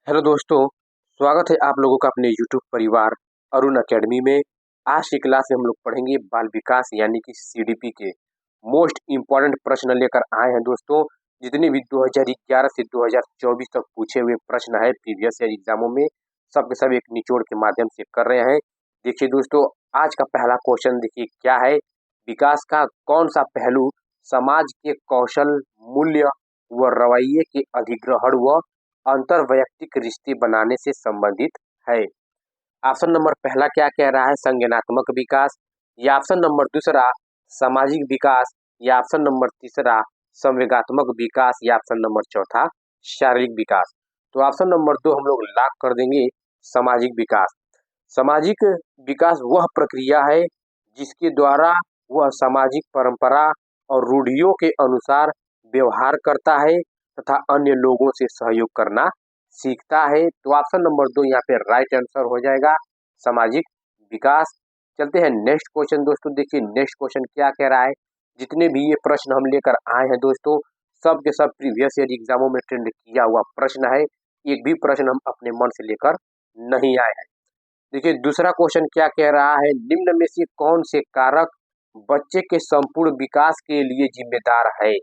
Hello दोस्तों, स्वागत है आप लोगों का अपने यूट्यूब परिवार अरुण अकेडमी में। आज की क्लास में हम लोग पढ़ेंगे बाल विकास यानी कि सीडीपी के मोस्ट इम्पॉर्टेंट प्रश्न लेकर आए हैं दोस्तों। जितने भी 2011 से 2024 तक पूछे हुए प्रश्न है प्रीवियस ईयर एग्जामों में, सब के सब एक निचोड़ के माध्यम से कर रहे हैं। देखिए दोस्तों, आज का पहला क्वेश्चन देखिए क्या है। विकास का कौन सा पहलू समाज के कौशल, मूल्य व रवैये के अधिग्रहण व अंतर वैयक्तिक रिश्ते बनाने से संबंधित है। ऑप्शन नंबर पहला क्या कह रहा है, संज्ञानात्मक विकास, या ऑप्शन नंबर दूसरा सामाजिक विकास, या ऑप्शन नंबर तीसरा संवेगात्मक विकास, या ऑप्शन नंबर चौथा शारीरिक विकास। तो ऑप्शन नंबर 2 हम लोग लॉक कर देंगे, सामाजिक विकास। सामाजिक विकास वह प्रक्रिया है जिसके द्वारा वह सामाजिक परंपरा और रूढ़ियों के अनुसार व्यवहार करता है तथा अन्य लोगों से सहयोग करना सीखता है। तो ऑप्शन नंबर 2 यहाँ पे राइट आंसर हो जाएगा, सामाजिक विकास। चलते हैं नेक्स्ट क्वेश्चन दोस्तों। देखिए नेक्स्ट क्वेश्चन क्या कह रहा है। जितने भी ये प्रश्न हम लेकर आए हैं दोस्तों, सब के सब प्रीवियस ईयर एग्जामों में ट्रेंड किया हुआ प्रश्न है। एक भी प्रश्न हम अपने मन से लेकर नहीं आए हैं। देखिए दूसरा क्वेश्चन क्या कह रहा है, निम्न में से कौन से कारक बच्चे के संपूर्ण विकास के लिए जिम्मेदार है।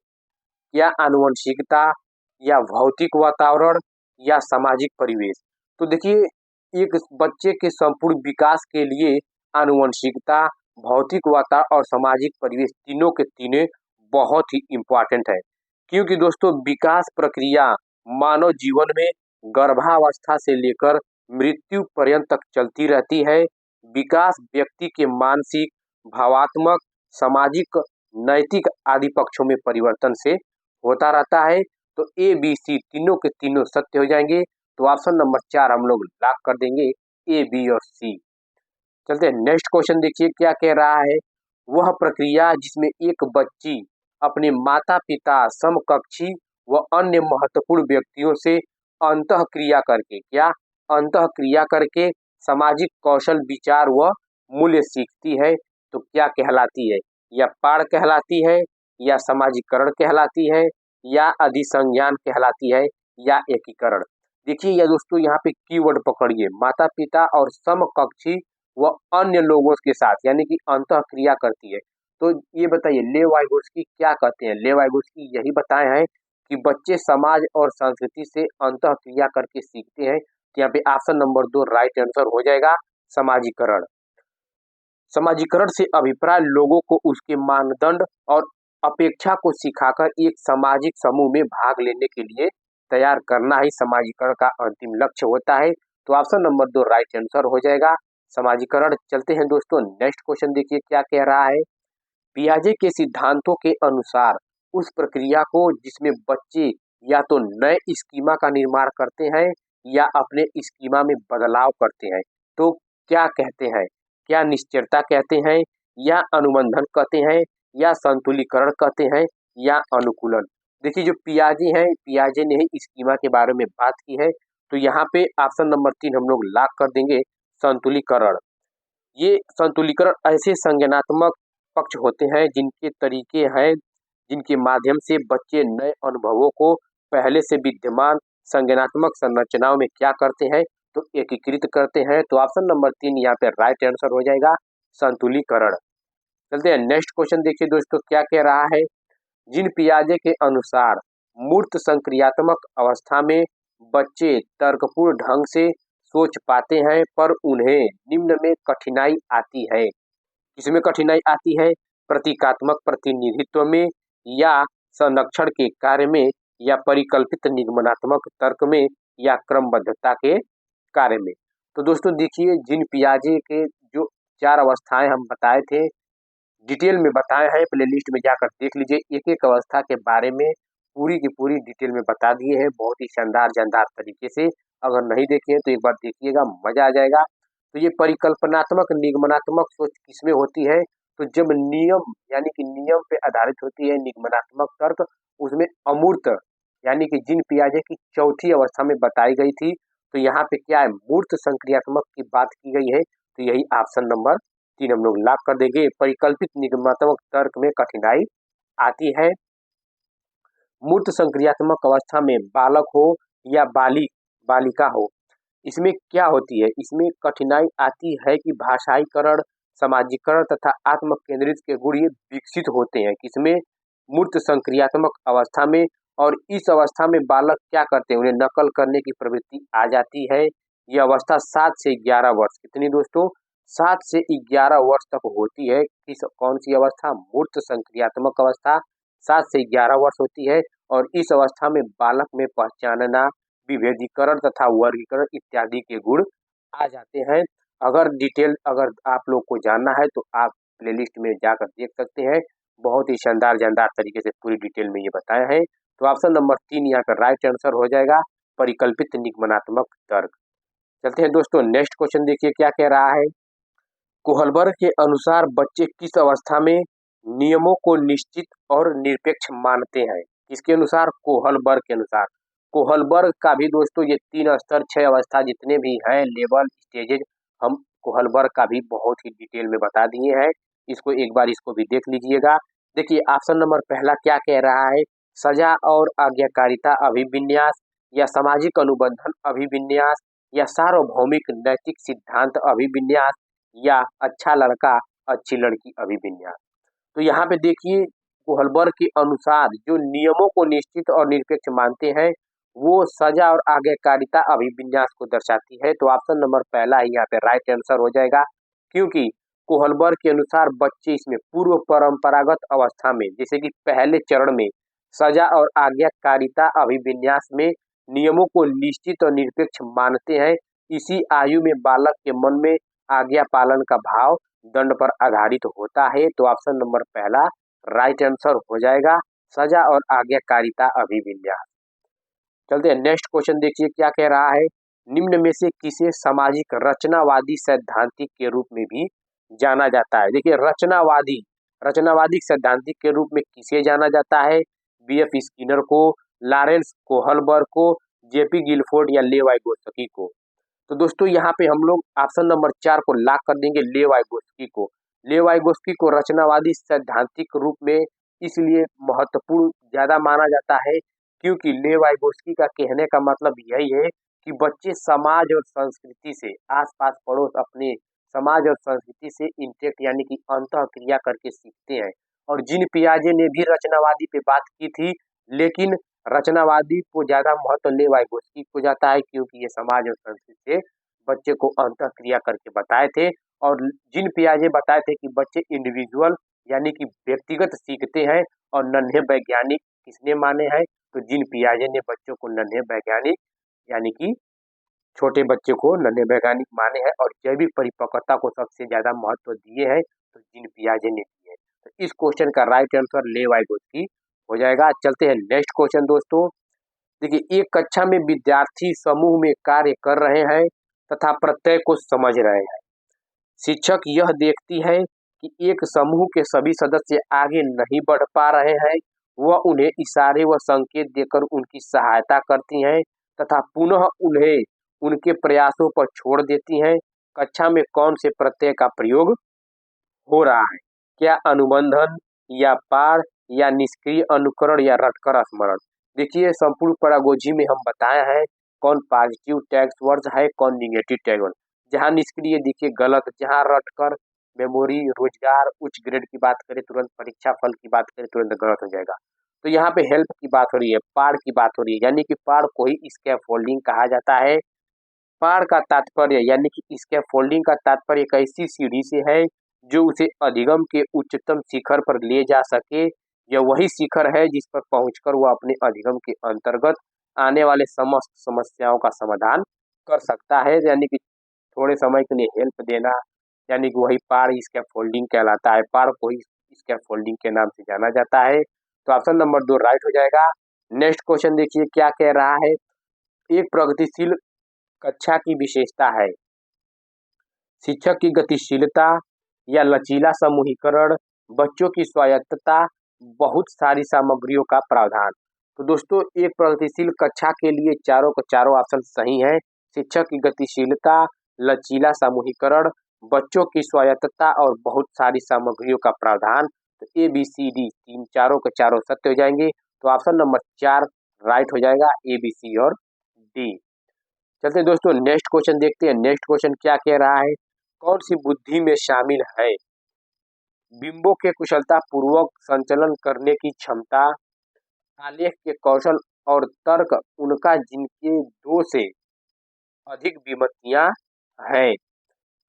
या आनुवंशिकता, या भौतिक वातावरण, या सामाजिक परिवेश। तो देखिए एक बच्चे के संपूर्ण विकास के लिए आनुवंशिकता, भौतिक वातावरण और सामाजिक परिवेश तीनों के तीनों बहुत ही इम्पोर्टेंट है। क्योंकि दोस्तों विकास प्रक्रिया मानव जीवन में गर्भावस्था से लेकर मृत्यु पर्यंत तक चलती रहती है। विकास व्यक्ति के मानसिक, भावात्मक, सामाजिक, नैतिक आदि पक्षों में परिवर्तन से होता रहता है। तो ए बी सी तीनों के तीनों सत्य हो जाएंगे। तो ऑप्शन नंबर 4 हम लोग लॉक कर देंगे, ए बी और सी। चलते हैं नेक्स्ट क्वेश्चन, देखिए क्या कह रहा है। वह प्रक्रिया जिसमें एक बच्ची अपने माता पिता, समकक्षी व अन्य महत्वपूर्ण व्यक्तियों से अंतः क्रिया करके, क्या अंतः क्रिया करके सामाजिक कौशल, विचार व मूल्य सीखती है, तो क्या कहलाती है। या पाठ कहलाती है, या सामाजिकरण कहलाती है, या अधिसंज्ञान कहलाती है, या एकीकरण। देखिए या दोस्तों यहाँ पे कीवर्ड पकड़िए, माता पिता और समकक्षी व अन्य लोगों के साथ यानी कि अंतः क्रिया करती है। तो ये बताइए ले वाइगोत्स्की क्या कहते हैं। ले वाइगोत्स्की यही बताए हैं कि बच्चे समाज और संस्कृति से अंतः क्रिया करके सीखते हैं। तो यहाँ पे ऑप्शन नंबर 2 राइट आंसर हो जाएगा, समाजीकरण। समाजीकरण से अभिप्राय लोगों को उसके मानदंड और अपेक्षा को सिखाकर एक सामाजिक समूह में भाग लेने के लिए तैयार करना ही समाजीकरण का अंतिम लक्ष्य होता है। तो ऑप्शन नंबर 2 राइट आंसर हो जाएगा, समाजीकरण। चलते हैं दोस्तों नेक्स्ट क्वेश्चन, देखिए क्या कह रहा है। पियाजे के सिद्धांतों के अनुसार उस प्रक्रिया को जिसमें बच्चे या तो नए स्कीमा का निर्माण करते हैं या अपने स्कीमा में बदलाव करते हैं, तो क्या कहते हैं। क्या निश्चरता कहते हैं, या अनुबंधन कहते हैं, या संतुलीकरण कहते हैं, या अनुकूलन। देखिए जो पियाजे हैं, पियाजे ने ही स्कीमा के बारे में बात की है। तो यहाँ पे ऑप्शन नंबर 3 हम लोग लॉक कर देंगे, संतुलीकरण। ये संतुलीकरण ऐसे संज्ञानात्मक पक्ष होते हैं जिनके तरीके हैं जिनके माध्यम से बच्चे नए अनुभवों को पहले से विद्यमान संज्ञानात्मक संरचनाओं में क्या करते हैं, तो एकीकृत करते हैं। तो ऑप्शन नंबर 3 यहाँ पे राइट आंसर हो जाएगा, संतुलीकरण। चलते हैं नेक्स्ट क्वेश्चन, देखिए दोस्तों क्या कह रहा है। जिन पियाजे के अनुसार मूर्त संक्रियात्मक अवस्था में बच्चे तर्कपूर्ण ढंग से सोच पाते हैं पर उन्हें निम्न में कठिनाई आती है। किसमें कठिनाई आती है, प्रतीकात्मक प्रतिनिधित्व में, या संरक्षण के कार्य में, या परिकल्पित निगमनात्मक तर्क में, या क्रमबद्धता के कार्य में। तो दोस्तों देखिए जिन पियाजे के जो 4 अवस्थाएं हम बताए थे, डिटेल में बताए हैं, प्ले लिस्ट में जाकर देख लीजिए। एक एक अवस्था के बारे में पूरी की पूरी डिटेल में बता दिए हैं, बहुत ही शानदार जानदार तरीके से। अगर नहीं देखे तो एक बार देखिएगा, मजा आ जाएगा। तो ये परिकल्पनात्मक निगमनात्मक सोच किसमें होती है, तो जब नियम यानी कि नियम पे आधारित होती है निगमनात्मक तर्क, उसमें अमूर्त यानी कि जिन पियाजे की चौथी अवस्था में बताई गई थी। तो यहाँ पे क्या है, मूर्त संक्रियात्मक की बात की गई है। तो यही ऑप्शन नंबर 3 हम लोग लॉक कर देंगे, परिकल्पित निगमनात्मक तर्क में कठिनाई आती है। मूर्त संक्रियात्मक अवस्था में बालक हो या बालिक बालिका हो। इसमें क्या होती है, इसमें कठिनाई आती है कि भाषाईकरण, सामाजिकरण तथा आत्म केंद्रित के गुण ये विकसित होते हैं किसमें, मूर्त संक्रियात्मक अवस्था में। और इस अवस्था में बालक क्या करते हैं, उन्हें नकल करने की प्रवृत्ति आ जाती है। ये अवस्था 7 से 11 वर्ष, कितनी दोस्तों, 7 से 11 वर्ष तक होती है। किस कौन सी अवस्था, मूर्त संक्रियात्मक अवस्था 7 से 11 वर्ष होती है। और इस अवस्था में बालक में पहचानना, विभेदीकरण तथा वर्गीकरण इत्यादि के गुण आ जाते हैं। अगर डिटेल अगर आप लोग को जानना है तो आप प्लेलिस्ट में जाकर देख सकते हैं, बहुत ही शानदार जानदार तरीके से पूरी डिटेल में ये बताया है। तो ऑप्शन नंबर 3 यहाँ का राइट आंसर हो जाएगा, परिकल्पित निगमनात्मक तर्क। चलते हैं दोस्तों नेक्स्ट क्वेश्चन, देखिए क्या कह रहा है। कोहलबर्ग के अनुसार बच्चे किस अवस्था में नियमों को निश्चित और निरपेक्ष मानते हैं, किसके अनुसार, कोहलबर्ग के अनुसार। कोहलबर्ग का भी दोस्तों ये 3 स्तर 6 अवस्था जितने भी हैं लेवल स्टेजेज, हम कोहलबर्ग का भी बहुत ही डिटेल में बता दिए हैं। इसको एक बार इसको भी देख लीजिएगा। देखिए ऑप्शन नंबर पहला क्या कह रहा है, सजा और आज्ञाकारिता अभिविन्यास, या सामाजिक अनुबंधन अभिविन्यास, या सार्वभौमिक नैतिक सिद्धांत अभिविन्यास, या अच्छा लड़का अच्छी लड़की अभिविन्यास। तो यहाँ पे देखिए कोहलबर्ग के अनुसार जो नियमों को निश्चित और निरपेक्ष मानते हैं वो सजा और आज्ञाकारिता अभिविन्यास को दर्शाती है। तो ऑप्शन नंबर पहला ही यहाँ पे राइट आंसर हो जाएगा, क्योंकि कोहलबर्ग के अनुसार बच्चे इसमें पूर्व परंपरागत अवस्था में, जैसे कि पहले चरण में सजा और आज्ञाकारिता अभिविन्यास में नियमों को निश्चित और निरपेक्ष मानते हैं। इसी आयु में बालक के मन में आज्ञा पालन का भाव दंड पर आधारित होता है। तो ऑप्शन नंबर पहला राइट आंसर हो जाएगा, सजा और आज्ञाकारिता अभिविन्यास। चलते हैं नेक्स्ट क्वेश्चन, देखिए क्या कह रहा है। निम्न में से किसे सामाजिक रचनावादी सैद्धांतिक के रूप में भी जाना जाता है। देखिए रचनावादी सैद्धांतिक के रूप में किसे जाना जाता है, बीएफ स्किनर को, लॉरेंस कोहलबर्ग को, जेपी गिलफोर्ड या ले वाइगोत्स्की को। तो दोस्तों यहाँ पे हम लोग ऑप्शन नंबर 4 को लॉक कर देंगे, ले वाइगोत्स्की को। ले वाइगोत्स्की को रचनावादी सैद्धांतिक रूप में इसलिए महत्वपूर्ण ज्यादा माना जाता है क्योंकि ले वाइगोत्स्की का कहने का मतलब यही है कि बच्चे समाज और संस्कृति से, आसपास पड़ोस अपने समाज और संस्कृति से इंटेक्ट यानी कि अंतः क्रिया करके सीखते हैं। और जिन पियाजे ने भी रचनावादी पे बात की थी, लेकिन रचनावादी को ज्यादा महत्व ले वाइगोत्स्की को जाता है क्योंकि ये समाज और संस्कृति से बच्चे को अंतः क्रिया करके बताए थे। और जिन पियाजे बताए थे कि बच्चे इंडिविजुअल यानी कि व्यक्तिगत सीखते हैं और नन्हे वैज्ञानिक किसने माने हैं, तो जिन पियाजे ने बच्चों को नन्हे वैज्ञानिक यानी कि छोटे बच्चे को नन्हे वैज्ञानिक माने हैं और जैविक परिपक्वता को सबसे ज्यादा महत्व दिए हैं, तो जिन पियाजे ने दिए हैं। तो इस क्वेश्चन का राइट आंसर ले वाइगोत्स्की हो जाएगा। चलते हैं नेक्स्ट क्वेश्चन दोस्तों, देखिए एक कक्षा में विद्यार्थी समूह में कार्य कर रहे हैं तथा प्रत्यय को समझ रहे हैं। शिक्षक यह देखती है कि एक समूह के सभी सदस्य आगे नहीं बढ़ पा रहे हैं, वह उन्हें इशारे व संकेत देकर उनकी सहायता करती हैं तथा पुनः उन्हें उनके प्रयासों पर छोड़ देती हैं। कक्षा में कौन से प्रत्यय का प्रयोग हो रहा है, क्या अनुबंधन या पार या निष्क्रिय अनुकरण या रटकर स्मरण। देखिए संपूर्ण पैरागोजी में हम बताया है कौन पॉजिटिव टैग्स वर्ड है, कौन निगेटिव टैग वर्ड। जहाँ निष्क्रिय देखिए गलत, जहाँ रटकर मेमोरी, रोजगार, उच्च ग्रेड की बात करें तुरंत, परीक्षा फल की बात करें तुरंत गलत हो जाएगा। तो यहाँ पे हेल्प की बात हो रही है, पार की बात हो रही है, यानी कि पार को ही स्कैफोल्डिंग कहा जाता है। पार का तात्पर्य यानी कि स्कैफोल्डिंग का तात्पर्य एक ऐसी सीढ़ी से है जो उसे अधिगम के उच्चतम शिखर पर ले जा सके। यह वही शिखर है जिस पर पहुंचकर वह अपने अधिगम के अंतर्गत आने वाले समस्त समस्याओं का समाधान कर सकता है, यानी कि थोड़े समय के लिए हेल्प देना, यानी कि वही पार स्कैफोल्डिंग कहलाता है। पार को ही स्कैफोल्डिंग के नाम से जाना जाता है। तो ऑप्शन नंबर 2 राइट हो जाएगा। नेक्स्ट क्वेश्चन देखिए क्या कह रहा है। एक प्रगतिशील कक्षा की विशेषता है, शिक्षक की गतिशीलता या लचीला समूहीकरण, बच्चों की स्वायत्तता, बहुत सारी सामग्रियों का प्रावधान। तो दोस्तों एक प्रगतिशील कक्षा के लिए चारों के चारों ऑप्शन सही हैं। शिक्षक की गतिशीलता, लचीला समूहीकरण, बच्चों की स्वायत्तता और बहुत सारी सामग्रियों का प्रावधान। तो ए बी सी डी तीन चारों के चारों सत्य हो जाएंगे। तो ऑप्शन नंबर 4 राइट हो जाएगा, ए बी सी और डी। चलते हैं दोस्तों नेक्स्ट क्वेश्चन देखते हैं। नेक्स्ट क्वेश्चन क्या कह रहा है, कौन सी बुद्धि में शामिल है? बिंबों के कुशलता पूर्वक संचलन करने की क्षमता, आलेख के कौशल और तर्क उनका जिनके दो से अधिक विमतियां हैं।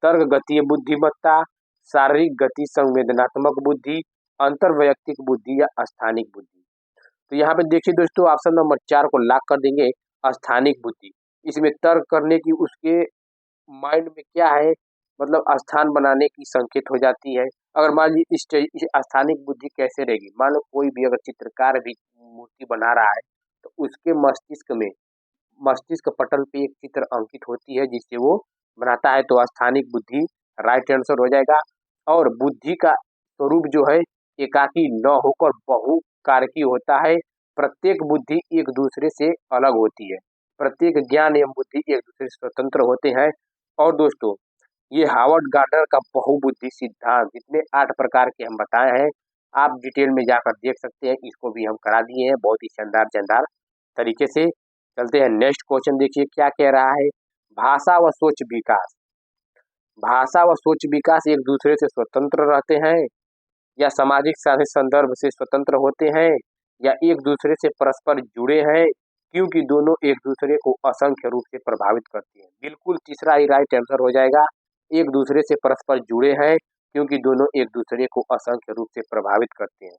तर्क गतीय बुद्धिमत्ता, शारीरिक गति संवेदनात्मक बुद्धि, अंतर वैयक्तिक बुद्धि या स्थानिक बुद्धि। तो यहाँ पे देखिए दोस्तों ऑप्शन नंबर 4 को लॉक कर देंगे, स्थानिक बुद्धि। इसमें तर्क करने की उसके माइंड में क्या है, मतलब स्थान बनाने की संकेत हो जाती है। अगर मान लीजिए इस स्थानिक बुद्धि कैसे रहेगी, मान लो कोई भी अगर चित्रकार भी मूर्ति बना रहा है तो उसके मस्तिष्क पटल पे एक चित्र अंकित होती है जिससे वो बनाता है, तो स्थानिक बुद्धि राइट आंसर हो जाएगा। और बुद्धि का स्वरूप जो है एकाकी न होकर बहुकारकी होता है। प्रत्येक बुद्धि एक दूसरे से अलग होती है, प्रत्येक ज्ञान एवं बुद्धि एक दूसरे से स्वतंत्र होते हैं। और दोस्तों ये हार्वर्ड गार्डनर का बहुबुद्धि सिद्धांत, जितने 8 प्रकार के हम बताए हैं आप डिटेल में जाकर देख सकते हैं, इसको भी हम करा दिए हैं बहुत ही शानदार तरीके से। चलते हैं नेक्स्ट क्वेश्चन, देखिए क्या कह रहा है, भाषा व सोच विकास। भाषा व सोच विकास एक दूसरे से स्वतंत्र रहते हैं या सामाजिक संदर्भ से स्वतंत्र होते हैं या एक दूसरे से परस्पर जुड़े हैं, क्योंकि दोनों एक दूसरे को असंख्य रूप से प्रभावित करती हैं। बिल्कुल तीसरा ही राइट आंसर हो जाएगा, एक दूसरे से परस्पर जुड़े हैं क्योंकि दोनों एक दूसरे को असंख्य रूप से प्रभावित करते हैं।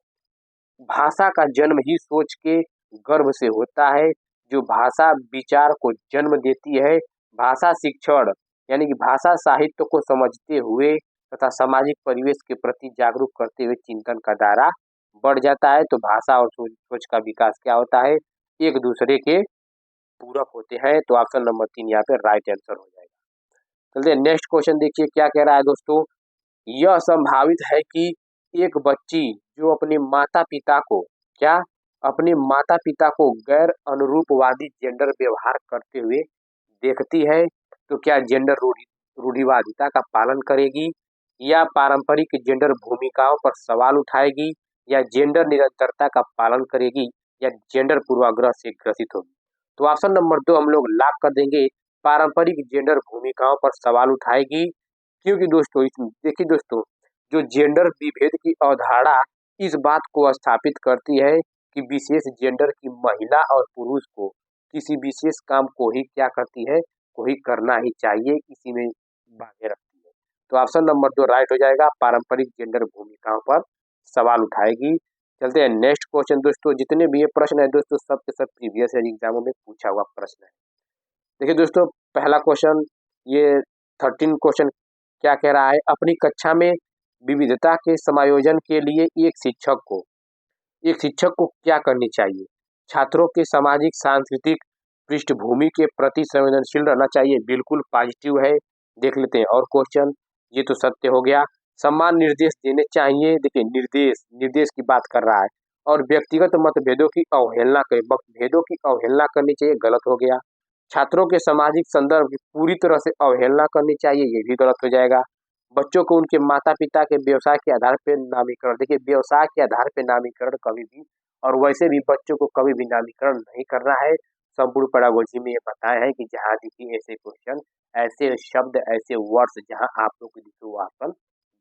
भाषा का जन्म ही सोच के गर्भ से होता है, जो भाषा विचार को जन्म देती है। भाषा शिक्षण यानी कि भाषा साहित्य को समझते हुए तथा सामाजिक परिवेश के प्रति जागरूक करते हुए चिंतन का दायरा बढ़ जाता है। तो भाषा और सोच का विकास क्या होता है, एक दूसरे के पूरक होते हैं। तो ऑप्शन नंबर 3 यहाँ पे राइट आंसर हो जाएगा। चलिए नेक्स्ट क्वेश्चन देखिए क्या कह रहा है दोस्तों, यह संभावित है कि एक बच्ची जो अपने माता पिता को गैर अनुरूपवादी जेंडर व्यवहार करते हुए देखती है, तो क्या जेंडर रूढ़िवादिता का पालन करेगी या पारंपरिक जेंडर भूमिकाओं पर सवाल उठाएगी या जेंडर निरंतरता का पालन करेगी या जेंडर पूर्वाग्रह से ग्रसित होगी। तो ऑप्शन नंबर 2 हम लोग लॉक कर देंगे, पारंपरिक जेंडर भूमिकाओं पर सवाल उठाएगी। क्योंकि दोस्तों देखिए दोस्तों, जो जेंडर विभेद की अवधारणा इस बात को स्थापित करती है कि विशेष जेंडर की महिला और पुरुष को किसी विशेष काम को ही क्या करती है, को ही करना ही चाहिए, इसी में बांधे रखती है। तो ऑप्शन नंबर 2 राइट हो जाएगा, पारंपरिक जेंडर भूमिकाओं पर सवाल उठाएगी। चलते हैं नेक्स्ट क्वेश्चन दोस्तों, जितने भी ये प्रश्न है दोस्तों सब के सब प्रीवियस एग्जामों में पूछा हुआ प्रश्न है। देखिए दोस्तों पहला क्वेश्चन, ये 13 क्वेश्चन क्या कह रहा है, अपनी कक्षा में विविधता के समायोजन के लिए एक शिक्षक को क्या करनी चाहिए? छात्रों के सामाजिक सांस्कृतिक पृष्ठभूमि के प्रति संवेदनशील रहना चाहिए, बिल्कुल पॉजिटिव है। देख लेते हैं और क्वेश्चन, ये तो सत्य हो गया। समान निर्देश देने चाहिए, देखिए निर्देश की बात कर रहा है। और व्यक्तिगत मतभेदों की अवहेलना करनी चाहिए, गलत हो गया। छात्रों के सामाजिक संदर्भ की पूरी तरह से अवहेलना करनी चाहिए, ये भी गलत हो जाएगा। बच्चों को उनके माता पिता के व्यवसाय के आधार पर नामीकरण, देखिए व्यवसाय के आधार पर नामीकरण कभी भी, और वैसे भी बच्चों को कभी भी नामीकरण नहीं करना है। संपूर्ण पेडागोजी में ये बताया है कि जहाँ देखिए ऐसे क्वेश्चन, ऐसे शब्द, ऐसे वर्ड्स जहाँ आप लोग को दिखे वो ऑप्शन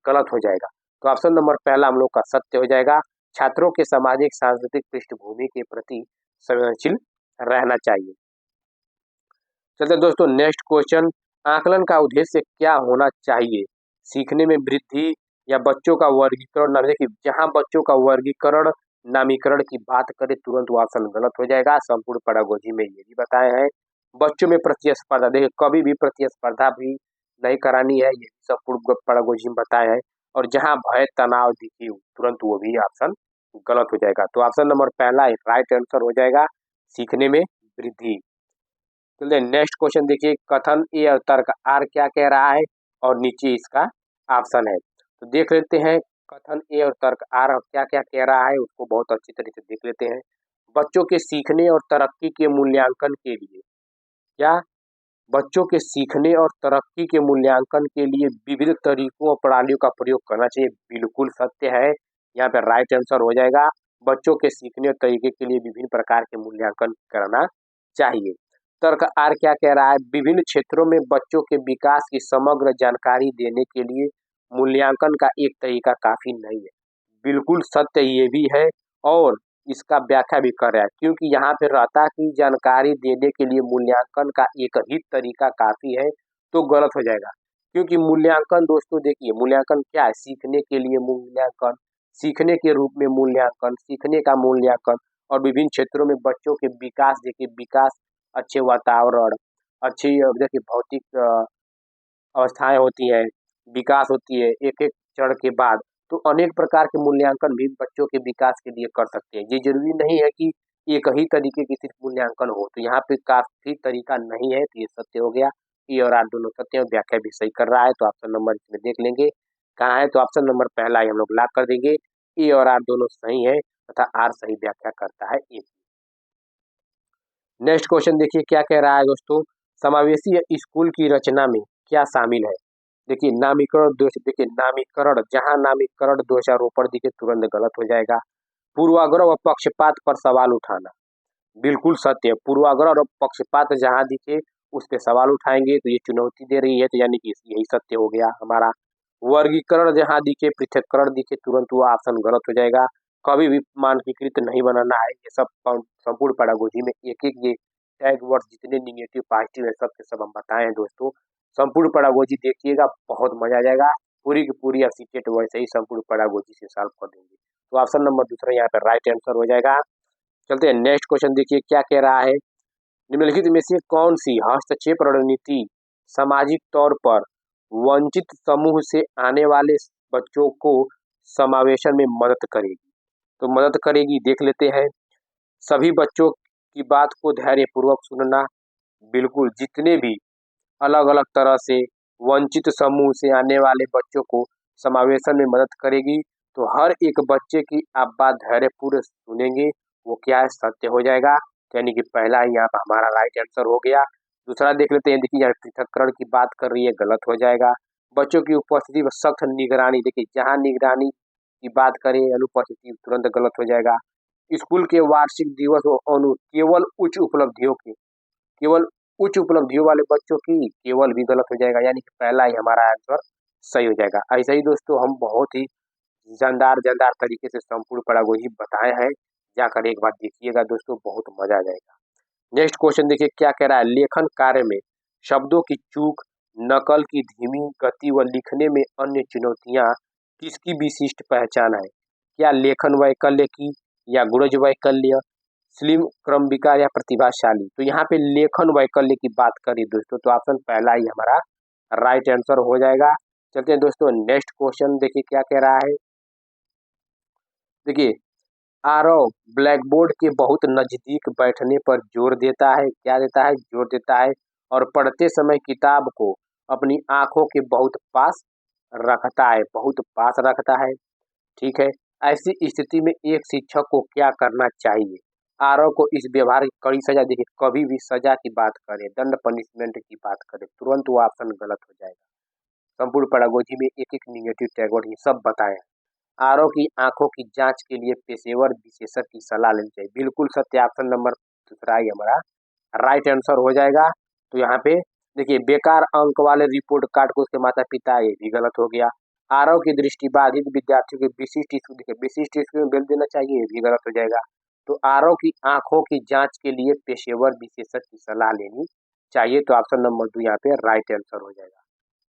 गलत हो जाएगा। तो ऑप्शन नंबर पहला हम लोग का सत्य हो जाएगा, छात्रों के सामाजिक सांस्कृतिक पृष्ठभूमि के प्रति संवेदनशील रहना चाहिए। चलते दोस्तों नेक्स्ट क्वेश्चन, आकलन का उद्देश्य क्या होना चाहिए? सीखने में वृद्धि या बच्चों का वर्गीकरण? देखिए जहां बच्चों का वर्गीकरण नामीकरण की बात करें तुरंत वो ऑप्शन गलत हो जाएगा। संपूर्ण पेडागोजी में ये भी बताया है। बच्चों में प्रतिस्पर्धा, देखिए कभी भी प्रतिस्पर्धा भी नहीं करानी है, ये संपूर्ण पेडागोजी में बताया है। और जहां भय तनाव दिखे तुरंत वो भी ऑप्शन गलत हो जाएगा। तो ऑप्शन नंबर पहला राइट आंसर हो जाएगा, सीखने में वृद्धि। चलिए नेक्स्ट क्वेश्चन देखिए, कथन ए और तर्क आर क्या कह रहा है और नीचे इसका ऑप्शन है। तो देख लेते हैं कथन ए और तर्क आर क्या क्या कह रहा है, उसको बहुत अच्छी तरीके से देख लेते हैं। बच्चों के सीखने और तरक्की के मूल्यांकन के लिए क्या, बच्चों के सीखने और तरक्की के मूल्यांकन के लिए विविध तरीकों और प्रणालियों का प्रयोग करना चाहिए, बिल्कुल सत्य है। यहाँ पे राइट आंसर हो जाएगा, बच्चों के सीखने और तरीके के लिए विभिन्न प्रकार के मूल्यांकन करना चाहिए। तर्क आर क्या कह रहा है, विभिन्न क्षेत्रों में बच्चों के विकास की समग्र जानकारी देने के लिए मूल्यांकन का एक तरीका काफी नहीं है। बिल्कुल सत्य ये भी है और इसका व्याख्या भी कर रहा है, क्योंकि यहाँ पे रहता कि जानकारी देने के लिए मूल्यांकन का एक ही तरीका काफी है, तो गलत हो जाएगा। क्योंकि मूल्यांकन दोस्तों देखिए, मूल्यांकन क्या है, सीखने के लिए मूल्यांकन, सीखने के रूप में मूल्यांकन, सीखने का मूल्यांकन और विभिन्न क्षेत्रों में बच्चों के विकास, देखिए विकास, अच्छे वातावरण, अच्छी देखिए भौतिक अवस्थाएं होती हैं, विकास होती है एक एक चरण के बाद, तो अनेक प्रकार के मूल्यांकन भी बच्चों के विकास के लिए कर सकते हैं। ये जरूरी नहीं है कि एक ही तरीके की सिर्फ मूल्यांकन हो, तो यहाँ पे काफी तरीका नहीं है, तो ये सत्य हो गया। ई और आर दोनों सत्य और व्याख्या भी सही कर रहा है, तो ऑप्शन नंबर इसमें देख लेंगे कहाँ है, तो ऑप्शन नंबर पहला ही हम लोग लॉक कर देंगे। ई और आर दोनों सही है तथा आर सही व्याख्या करता है ए। नेक्स्ट क्वेश्चन देखिए क्या कह रहा है दोस्तों, समावेशी स्कूल की रचना में क्या शामिल है। देखिए नामीकरण दोष, देखिए नामीकरण, जहां नामीकरण दोषारोपण दिखे तुरंत गलत हो जाएगा। पूर्वाग्रह व पक्षपात पर सवाल उठाना, बिल्कुल सत्य है। पूर्वाग्रह और पक्षपात जहां दिखे उस पे सवाल उठाएंगे, तो ये चुनौती दे रही है, तो यानी कि यही सत्य हो गया हमारा। वर्गीकरण जहां दिखे, पृथक्करण दिखे, तुरंत वो ऑप्शन गलत हो जाएगा। कभी भी मानकीकृत नहीं बनाना है, ये सब संपूर्ण पेडागोजी में एक एक ये टैग वर्ड्स जितने निगेटिव पॉजिटिव है सब के सब हम बताए हैं दोस्तों। संपूर्ण पेडागोजी देखिएगा, बहुत मजा आ जाएगा। पूरी की पूरी सीटेट वैसे ही संपूर्ण पेडागोजी से सॉल्व कर देंगे, तो ऑप्शन नंबर दूसरा यहाँ पे राइट आंसर हो जाएगा। चलते हैं नेक्स्ट क्वेश्चन, देखिए क्या कह रहा है, निम्नलिखित में से कौन सी हस्तक्षेप रणनीति सामाजिक तौर पर वंचित समूह से आने वाले बच्चों को समावेशन में मदद करेगी। तो मदद करेगी देख लेते हैं। सभी बच्चों की बात को धैर्यपूर्वक सुनना, बिल्कुल जितने भी अलग अलग तरह से वंचित समूह से आने वाले बच्चों को समावेशन में मदद करेगी, तो हर एक बच्चे की आप बात धैर्यपूर्वक सुनेंगे, वो क्या है, सत्य हो जाएगा, यानी कि पहला ही यहाँ पर हमारा राइट आंसर हो गया। दूसरा देख लेते हैं, देखिए यहाँ पृथक्करण की बात कर रही है, गलत हो जाएगा। बच्चों की उपस्थिति व सख्त निगरानी, देखिए जहाँ निगरानी की बात करें अनुपस्थिति, तुरंत गलत हो जाएगा। स्कूल के वार्षिक दिवस केवल उच्च उपलब्धियों के, केवल उच्च उपलब्धियों वाले बच्चों की, केवल भी गलत हो जाएगा, यानी कि पहला ही हमारा आंसर सही हो जाएगा। ऐसा ही दोस्तों हम बहुत ही जानदार जानदार तरीके से संपूर्ण पेडागोजी बताए हैं, जाकर एक बार देखिएगा दोस्तों, बहुत मजा आ जाएगा। नेक्स्ट क्वेश्चन देखिए क्या कह रहा है, लेखन कार्य में शब्दों की चूक, नकल की धीमी गति व लिखने में अन्य चुनौतियां किसकी विशिष्ट पहचान है। क्या लेखन वैकल्य की, या गुणज वैकल्य, स्लिम क्रम विकार या प्रतिभाशाली। तो यहाँ पे लेखन वैकल्य की बात करें दोस्तों, तो ऑप्शन पहला ही हमारा राइट आंसर हो जाएगा। चलते हैं दोस्तों नेक्स्ट क्वेश्चन, देखिए क्या कह रहा है, देखिए आरव ब्लैक बोर्ड के बहुत नजदीक बैठने पर जोर देता है, क्या देता है, जोर देता है, और पढ़ते समय किताब को अपनी आंखों के बहुत पास रखता है, बहुत पास रखता है, ठीक है। ऐसी स्थिति में एक शिक्षक को क्या करना चाहिए। आरव को इस व्यवहार की कड़ी सजा, देखिए कभी भी सजा की बात करें, दंड पनिशमेंट की बात करें, तुरंत वो ऑप्शन गलत हो जाएगा। संपूर्ण पेडागोजी में एक एक निगेटिव टैग ये सब बताए हैं। आरओ की आंखों की जांच के लिए पेशेवर विशेषज्ञ की सलाह लेनी चाहिए, बिल्कुल सत्य, ऑप्शन नंबर दूसरा ही हमारा राइट आंसर हो जाएगा। तो यहाँ पे देखिए बेकार अंक वाले रिपोर्ट कार्ड को उसके माता पिता, ये भी गलत हो गया। आरओ की दृष्टि बाधित विद्यार्थियों के विशिष्ट स्कूल, देखिए विशिष्ट स्कूल में भेज देना चाहिए, ये भी गलत हो जाएगा। तो आरओ की आंखों की जांच के लिए पेशेवर विशेषज्ञ की सलाह लेनी चाहिए, तो ऑप्शन नंबर 2 यहाँ पे राइट आंसर हो जाएगा।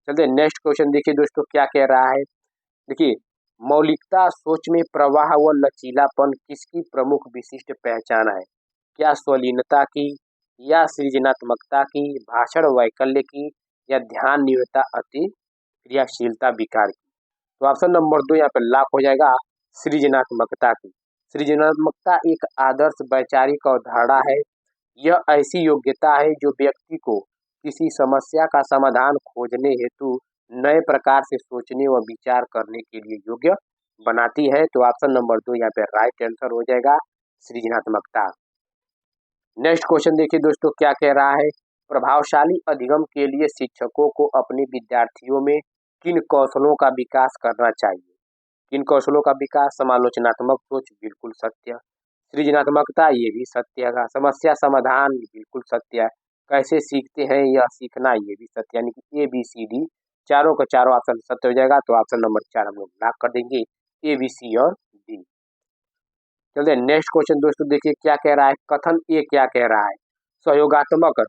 चलिए नेक्स्ट क्वेश्चन देखिए दोस्तों क्या कह रहा है, देखिए मौलिकता, सोच में प्रवाह व लचीलापन किसकी प्रमुख विशिष्ट पहचान है। क्या स्वलीनता की, या सृजनात्मकता की, भाषण वैकल्य की, या ध्यान निरता अति क्रियाशीलता विकार की। तो ऑप्शन नंबर 2 यहाँ पे लॉक हो जाएगा, सृजनात्मकता की। सृजनात्मकता एक आदर्श वैचारिक अवधारणा है। यह ऐसी योग्यता है जो व्यक्ति को किसी समस्या का समाधान खोजने हेतु नए प्रकार से सोचने व विचार करने के लिए योग्य बनाती है, तो ऑप्शन नंबर 2 यहाँ पे राइट आंसर हो जाएगा, सृजनात्मकता। नेक्स्ट क्वेश्चन देखिए दोस्तों क्या कह रहा है, प्रभावशाली अधिगम के लिए शिक्षकों को अपने विद्यार्थियों में किन कौशलों का विकास करना चाहिए। किन कौशलों का विकास, समालोचनात्मक सोच, बिल्कुल सत्य। सृजनात्मकता, ये भी सत्य है। समस्या समाधान, बिल्कुल सत्य है। कैसे सीखते हैं यह सीखना ये भी सत्य, यानी कि ए बी सी डी चारों का चारों ऑप्शन सत्य हो जाएगा। तो ऑप्शन नंबर 4 हम लोग लॉक कर देंगे, ए बी सी और डी। चलिए नेक्स्ट क्वेश्चन दोस्तों, देखिए क्या कह रहा है। कथन ए क्या कह रहा है। सहयोगात्मक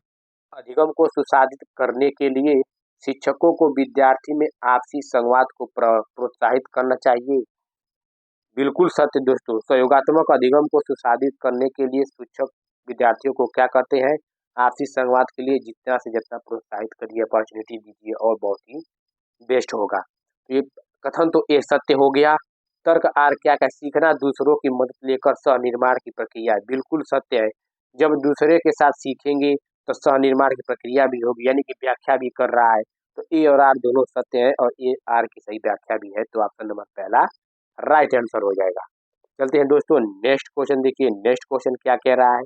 अधिगम को सुसाधित करने के लिए शिक्षकों को विद्यार्थी में आपसी संवाद को प्रोत्साहित करना चाहिए। बिल्कुल सत्य दोस्तों। सहयोगात्मक अधिगम को सुसाधित करने के लिए शिक्षक विद्यार्थियों को क्या करते हैं, आपसी संवाद के लिए जितना से जितना प्रोत्साहित करिए, अपॉर्चुनिटी दीजिए और बहुत ही बेस्ट होगा। तो ये कथन तो ये सत्य हो गया। तर्क आर क्या है, सीखना दूसरों की मदद लेकर सह निर्माण की प्रक्रिया है। बिल्कुल सत्य है। जब दूसरे के साथ सीखेंगे तो सह निर्माण की प्रक्रिया भी होगी, यानी कि व्याख्या भी कर रहा है। तो ए और आर दोनों सत्य है और ए आर की सही व्याख्या भी है। तो ऑप्शन नंबर पहला राइट आंसर हो जाएगा। चलते हैं दोस्तों नेक्स्ट क्वेश्चन, देखिए नेक्स्ट क्वेश्चन क्या कह रहा है।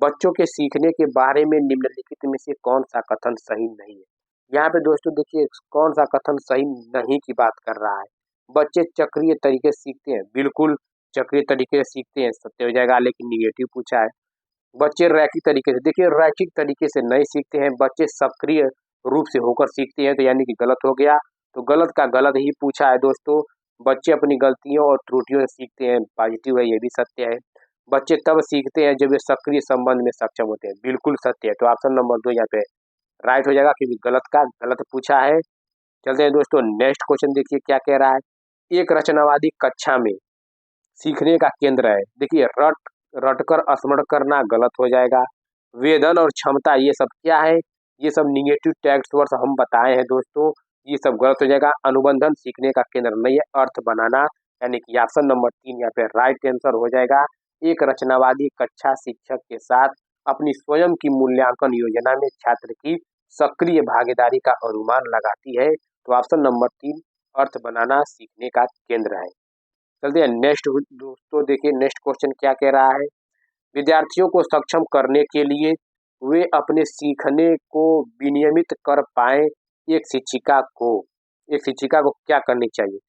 बच्चों के सीखने के बारे में निम्नलिखित में से कौन सा कथन सही नहीं है। यहाँ पे दोस्तों देखिए कौन सा कथन सही नहीं की बात कर रहा है। बच्चे चक्रीय तरीके से सीखते हैं। बिल्कुल चक्रीय तरीके से सीखते हैं, सत्य हो जाएगा, लेकिन निगेटिव पूछा है। बच्चे रैखिक तरीके से, देखिए रैखिक तरीके से नहीं सीखते हैं, बच्चे सक्रिय रूप से होकर सीखते हैं। तो यानी कि गलत हो गया। तो गलत का गलत ही पूछा है दोस्तों। बच्चे अपनी गलतियों और त्रुटियों से सीखते हैं, पॉजिटिव है, ये भी सत्य है। बच्चे तब सीखते हैं जब वे सक्रिय संबंध में सक्षम होते हैं। बिल्कुल सत्य है। तो ऑप्शन नंबर 2 यहाँ पे राइट हो जाएगा, क्योंकि गलत का गलत पूछा है। चलते हैं दोस्तों नेक्स्ट क्वेश्चन, देखिए क्या कह रहा है। एक रचनावादी कक्षा में सीखने का केंद्र है। देखिए रटकर स्मरण करना गलत हो जाएगा। वेदन और क्षमता ये सब क्या है, ये सब निगेटिव टेक्स्ट वर्ड्स हम बताए हैं दोस्तों, ये सब गलत हो जाएगा। अनुबंधन सीखने का केंद्र नहीं है, अर्थ बनाना, यानी कि ऑप्शन नंबर 3 यहाँ पे राइट आंसर हो जाएगा। एक रचनावादी कक्षा शिक्षक के साथ अपनी स्वयं की मूल्यांकन योजना में छात्र की सक्रिय भागीदारी का अनुमान लगाती है। तो ऑप्शन नंबर 3 अर्थ बनाना सीखने का केंद्र है। चलते हैं नेक्स्ट दोस्तों, देखिए नेक्स्ट क्वेश्चन क्या कह रहा है। विद्यार्थियों को सक्षम करने के लिए वे अपने सीखने को विनियमित कर पाए, एक शिक्षिका को क्या करनी चाहिए।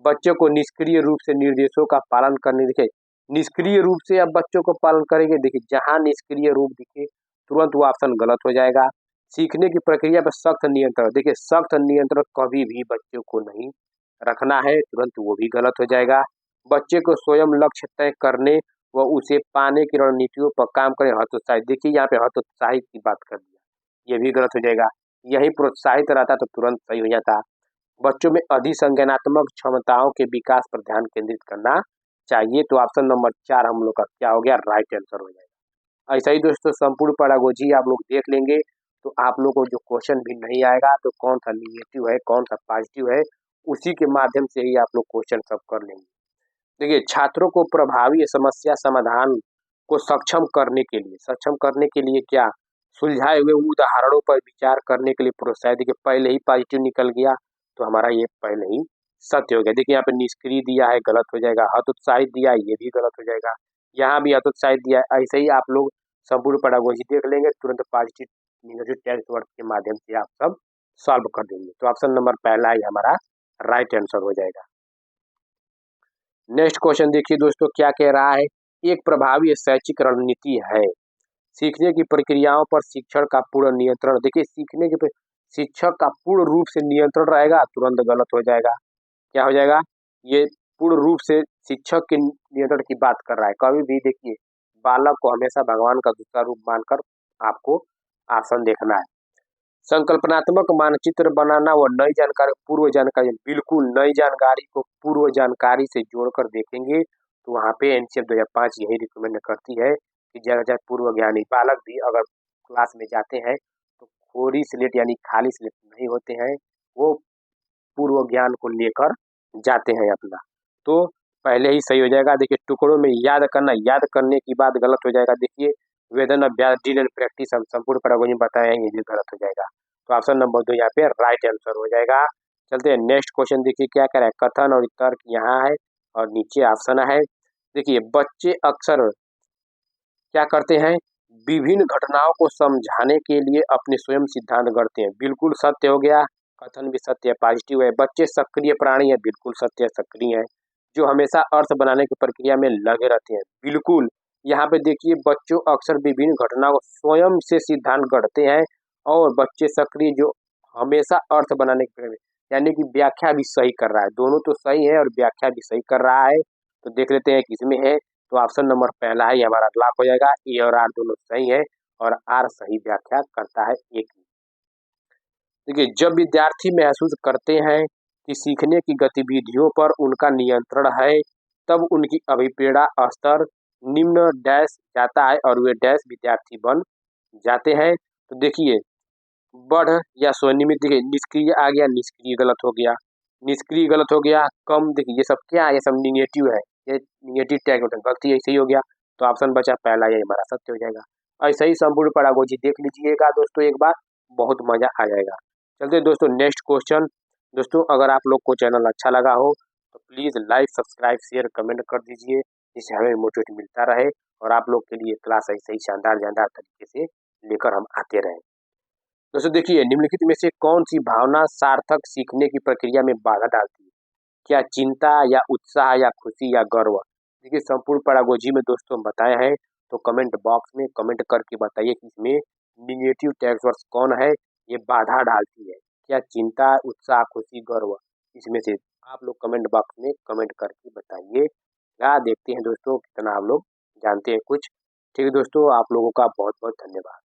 बच्चों को निष्क्रिय रूप से निर्देशों का पालन करने, देखिए निष्क्रिय रूप से अब बच्चों को पालन करेंगे, देखिए जहां निष्क्रिय रूप दिखे तुरंत वो ऑप्शन गलत हो जाएगा। सीखने की प्रक्रिया पर सख्त नियंत्रण, देखिए सख्त नियंत्रण कभी भी बच्चों को नहीं रखना है, तुरंत वो भी गलत हो जाएगा। बच्चे को स्वयं लक्ष्य तय करने व उसे पाने की रणनीतियों पर काम करें, हतोत्साहित, देखिए यहाँ पे हतोत्साहित की बात कर दिया, ये भी गलत हो जाएगा। यही प्रोत्साहित रहता तो तुरंत सही हो जाता। बच्चों में अधिसंज्ञानात्मक क्षमताओं के विकास पर ध्यान केंद्रित करना चाहिए। तो ऑप्शन नंबर 4 हम लोग का क्या हो गया, राइट आंसर हो जाएगा। ऐसा ही दोस्तों संपूर्ण पैडागोजी आप लोग देख लेंगे तो आप लोग को जो क्वेश्चन भी नहीं आएगा तो कौन सा निगेटिव है कौन सा पॉजिटिव है, उसी के माध्यम से ही आप लोग क्वेश्चन सब कर लेंगे। देखिए छात्रों को प्रभावी समस्या समाधान को सक्षम करने के लिए क्या, सुलझाए हुए उदाहरणों पर विचार करने के लिए प्रोत्साहित। देखिए पहले ही पॉजिटिव निकल गया तो हमारा ये पहले ही सत्य हो गया। देखिए यहाँ पे निष्क्रिय दिया है, गलत हो जाएगा। हतोत्साहित दिया है, ये भी गलत हो जाएगा। यहाँ भी हतोत्साहित दिया है। ऐसे ही आप लोग संपूर्ण पैडागोजी देख लेंगे, तुरंत पॉजिटिव निगेटिव टेक्स्ट वर्ड के माध्यम से आप सब सॉल्व कर देंगे। तो ऑप्शन नंबर पहला ही हमारा राइट आंसर हो जाएगा। नेक्स्ट क्वेश्चन देखिए दोस्तों क्या कह रहा है। एक प्रभावी शैक्षिक रणनीति है, सीखने की प्रक्रियाओं पर शिक्षण का पूर्ण नियंत्रण। देखिए शिक्षक का पूर्ण रूप से नियंत्रण रहेगा, तुरंत गलत हो जाएगा। क्या हो जाएगा, ये पूर्ण रूप से शिक्षक के नियंत्रण की बात कर रहा है। कभी भी देखिए बालक को हमेशा भगवान का दूसरा रूप मानकर आपको आसन देखना है। संकल्पनात्मक मानचित्र बनाना व नई जानकारी पूर्व जानकारी, बिल्कुल नई जानकारी को पूर्व जानकारी से जोड़कर देखेंगे तो वहाँ पे एनसीएफ 2005 यही रिकमेंड करती है कि जगह पूर्व ज्ञानी बालक भी अगर क्लास में जाते हैं तो खोरी स्लेट यानी खाली स्लेट नहीं होते हैं, वो पूर्व ज्ञान को लेकर जाते हैं अपना। तो पहले ही सही हो जाएगा। देखिए टुकड़ों में याद करना, याद करने की बात गलत हो जाएगा। देखिए वेदन अभ्यास ड्रिल एंड प्रैक्टिस हम संपूर्ण पैडागोजी में बताए हैं, ये भी गलत हो जाएगा। तो ऑप्शन नंबर 2 यहाँ पे राइट आंसर हो जाएगा। चलते हैं नेक्स्ट क्वेश्चन, देखिए क्या कह रहा है। कथन और तर्क यहाँ है और नीचे ऑप्शन है। देखिए बच्चे अक्सर क्या करते हैं, विभिन्न घटनाओं को समझाने के लिए अपने स्वयं सिद्धांत गढ़ते हैं। बिल्कुल सत्य हो गया, कथन भी सत्य है, पॉजिटिव है। बच्चे सक्रिय प्राणी है, बिल्कुल सत्य है, सक्रिय है। जो हमेशा अर्थ बनाने की प्रक्रिया में लगे रहते हैं, बिल्कुल यहाँ पे देखिए बच्चों अक्सर विभिन्न घटनाओं को स्वयं से सिद्धांत गढ़ते हैं और बच्चे सक्रिय जो हमेशा अर्थ बनाने के यानी कि व्याख्या भी सही कर रहा है। दोनों तो सही है और व्याख्या भी सही कर रहा है। तो देख लेते हैं किसमें है। तो ऑप्शन नंबर पहला है, ये हमारा लॉक हो जाएगा। ए और आर दोनों सही है और आर सही व्याख्या करता है ए की। देखिए जब विद्यार्थी महसूस करते हैं कि सीखने की गतिविधियों पर उनका नियंत्रण है, तब उनकी अभिप्रेरणा स्तर निम्न डैश जाता है और वे डैश विद्यार्थी बन जाते हैं। तो देखिए बढ़ या स्वनिमित, देखिए निष्क्रिय आ गया, निष्क्रिय गलत हो गया, निष्क्रिय गलत हो गया। कम, देखिए ये सब क्या है, ये सब निगेटिव है, ये निगेटिव टैग गलती ऐसे ही हो गया। तो ऑप्शन बचा पहला, ये हमारा सत्य हो जाएगा। ऐसा ही संपूर्ण पैरागोजी देख लीजिएगा दोस्तों एक बार, बहुत मजा आ जाएगा। चलते दोस्तों नेक्स्ट क्वेश्चन। दोस्तों अगर आप लोग को चैनल अच्छा लगा हो तो please like subscribe share comment कर दीजिए, जिससे हमें मोटिवेट मिलता रहे और आप लोग के लिए क्लास ऐसे ही शानदार शानदार तरीके से लेकर हम आते रहें। दोस्तों देखिए निम्नलिखित में से कौन सी भावना सार्थक सीखने की प्रक्रिया में बाधा डालती है? क्या चिंता या उत्साह या खुशी या गर्व? देखिए संपूर्ण पैरागोजी में दोस्तों बताए हैं, तो कमेंट बॉक्स में कमेंट करके बताइए कि इसमें निगेटिव टैग्स वर्ड्स कौन है ये बाधा डालती है। क्या चिंता, उत्साह, खुशी, गर्व? इसमें से आप लोग कमेंट बॉक्स में कमेंट करके बताइए। क्या देखते हैं दोस्तों कितना आप लोग जानते हैं कुछ। ठीक है दोस्तों, आप लोगों का बहुत बहुत धन्यवाद।